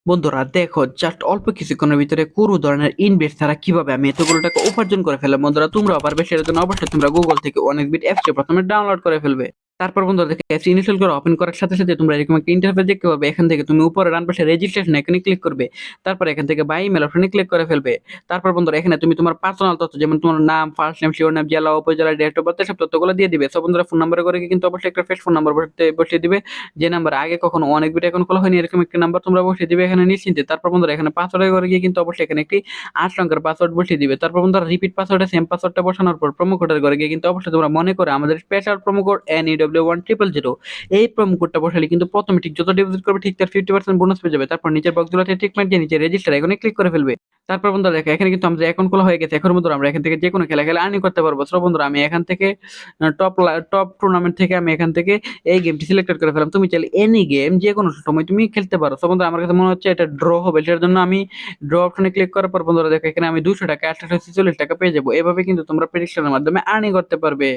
বন্ধুরা দেখো জাস্ট অল্প কিছুক্ষণের ভিতরে কোনো ধরনের ইনভেস্ট ছাড়া কিভাবে আমি এতগুলো টাকা উপার্জন করে ফেললাম। বন্ধুরা তোমরাও পারবে, সেটার জন্য অবশ্যই তোমরা গুগল থেকে অনেকবিট অ্যাপসটি প্রথমে ডাউনলোড করে ফেলবে। তারপর বন্ধুরা দেখো অ্যাপস ইনস্টল করে ওপেন করার সাথে সাথে তোমরা এরকম একটা ইন্টারফেস দেখতে পাবে। এখান থেকে তুমি উপরে ডান পাশে রেজিস্ট্রেশন এখানে ক্লিক করবে। তারপর এখান থেকে বাই ইমেল অপশনে ক্লিক করে ফেলবে। তারপর বন্ধুরা এখানে তুমি তোমার পার্সোনাল তথ্য, যেমন তোমার নাম, ফার্স্ট নেম, শিওর নাম, জেলা, উপজেলা, ডেট অফ বার্থ, সব তথ্যগুলো দিয়ে দিবে। সব বন্ধুরা ফোন নাম্বার করে কিন্তু অবশ্যই একটা ফ্রেশ ফোন নাম্বার বসিয়ে দিবে, যে নাম্বার আগে কখনো অনেক বিট এখন খোলা হয়নি, এরকম একটা নাম্বার তোমরা বসিয়ে দিবে এখানে নিশ্চিন্তে। তারপর বন্ধুরা এখানে পাসওয়ার্ডে করে গিয়ে কিন্তু অবশ্যই এখানে একটি ৮ সংখ্যার পাসওয়ার্ড বসিয়ে দিবে। তারপর বন্ধুরা রিপিট পাসওয়ার্ডে সেম পাসওয়ার্ডটা বসানোর পর প্রোমো কোডের ঘরে গিয়ে কিন্তু অবশ্যই তোমরা মনে করে আমাদের স্পেশাল প্রোমো কোড NEW1000, এই প্রোমো কোডটা বসালে কিন্তু প্রথমে ঠিক যত ডিপোজিট করবে ঠিক তার 50% বোনাস পেয়ে যাবে। তারপর নিচের বক্সগুলোতে টিক মার্ক দিয়ে নিচে রেজিস্টার এখানে ক্লিক করে ফেলবে। তারপর বন্ধুরা দেখো এখানে কিন্তু আমাদের অ্যাকাউন্ট খোলা হয়ে গেছে। এখন বন্ধুরা আমরা এখান থেকে যে কোনো খেলা খেলে আর্নিং করতে পারবো। সো বন্ধুরা আমি এখান থেকে টপ টুর্নামেন্ট থেকে আমি এখান থেকে এই গেমটি সিলেক্টেড করে ফেলাম। তুমি চাইলে এনি গেম যে কোনো সময় তুমি খেলতে পারো। সো বন্ধুরা আমার কাছে মনে হচ্ছে এটা ড্র হবে, সেটার জন্য আমি ড্র অপশনে ক্লিক করার পর বন্ধুরা দেখো এখানে আমি 200 টাকা 846 টাকা পেয়ে যাবো। এভাবে কিন্তু তোমরা প্রেডিকশনের মাধ্যমে আর্নিং করতে পারবে।